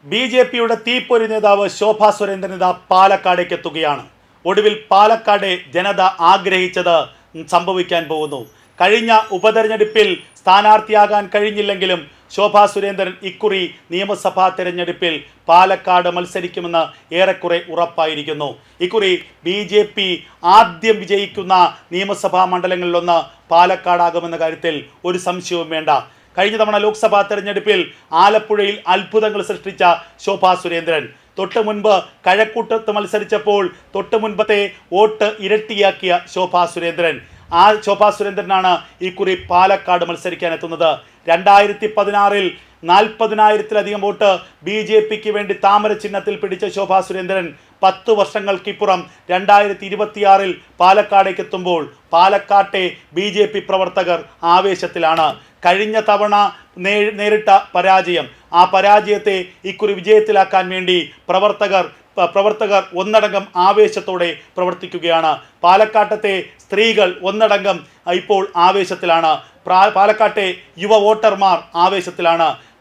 ബി.ജെ.പിയുടെ തീപ്പൊരി നേതാവ് ശോഭാ സുരേന്ദ്രൻ ഇതാ പാലക്കാടേക്ക് എത്തുകയാണ്. ഒടുവിൽ പാലക്കാട് ജനത ആഗ്രഹിച്ചത് സംഭവിക്കാൻ പോകുന്നു. കഴിഞ്ഞ ഉപതെരഞ്ഞെടുപ്പിൽ സ്ഥാനാർത്ഥിയാകാൻ കഴിഞ്ഞില്ലെങ്കിലും ശോഭാ സുരേന്ദ്രൻ ഇക്കുറി നിയമസഭാ തെരഞ്ഞെടുപ്പിൽ പാലക്കാട് മത്സരിക്കുമെന്ന് ഏറെക്കുറെ ഉറപ്പായിരിക്കുന്നു. ഇക്കുറി ബി.ജെ.പി ആദ്യം വിജയിക്കുന്ന നിയമസഭാ മണ്ഡലങ്ങളിലൊന്ന് പാലക്കാടാകുമെന്ന കാര്യത്തിൽ ഒരു സംശയവും വേണ്ട. കഴിഞ്ഞ തവണ ലോക്സഭാ തെരഞ്ഞെടുപ്പിൽ ആലപ്പുഴയിൽ അത്ഭുതങ്ങൾ സൃഷ്ടിച്ച ശോഭാ സുരേന്ദ്രൻ തൊട്ട് മുൻപ് കഴക്കൂട്ടത്ത് മത്സരിച്ചപ്പോൾ തൊട്ട് മുൻപത്തെ വോട്ട് ഇരട്ടിയാക്കിയ ശോഭാ സുരേന്ദ്രൻ, ആ ശോഭാ സുരേന്ദ്രനാണ് ഇക്കുറി പാലക്കാട് മത്സരിക്കാൻ എത്തുന്നത്. 2016 40,000-ലധികം വോട്ട് ബി.ജെ.പിക്ക് വേണ്ടി താമര ചിഹ്നത്തിൽ പിടിച്ച ശോഭാ സുരേന്ദ്രൻ 10 വർഷങ്ങൾക്കിപ്പുറം 2026 പാലക്കാടേക്ക് എത്തുമ്പോൾ പാലക്കാട്ടെ ബി.ജെ.പി പ്രവർത്തകർ ആവേശത്തിലാണ്. കഴിഞ്ഞ തവണ നേരിട്ട പരാജയം, ആ പരാജയത്തെ ഇക്കുറി വിജയത്തിലാക്കാൻ വേണ്ടി പ്രവർത്തകർ ഒന്നടങ്കം ആവേശത്തോടെ പ്രവർത്തിക്കുകയാണ്. പാലക്കാട്ടത്തെ സ്ത്രീകൾ ഒന്നടങ്കം ഇപ്പോൾ ആവേശത്തിലാണ്. പാലക്കാട്ടെ യുവ വോട്ടർമാർ ആവേശത്തിലാണ്.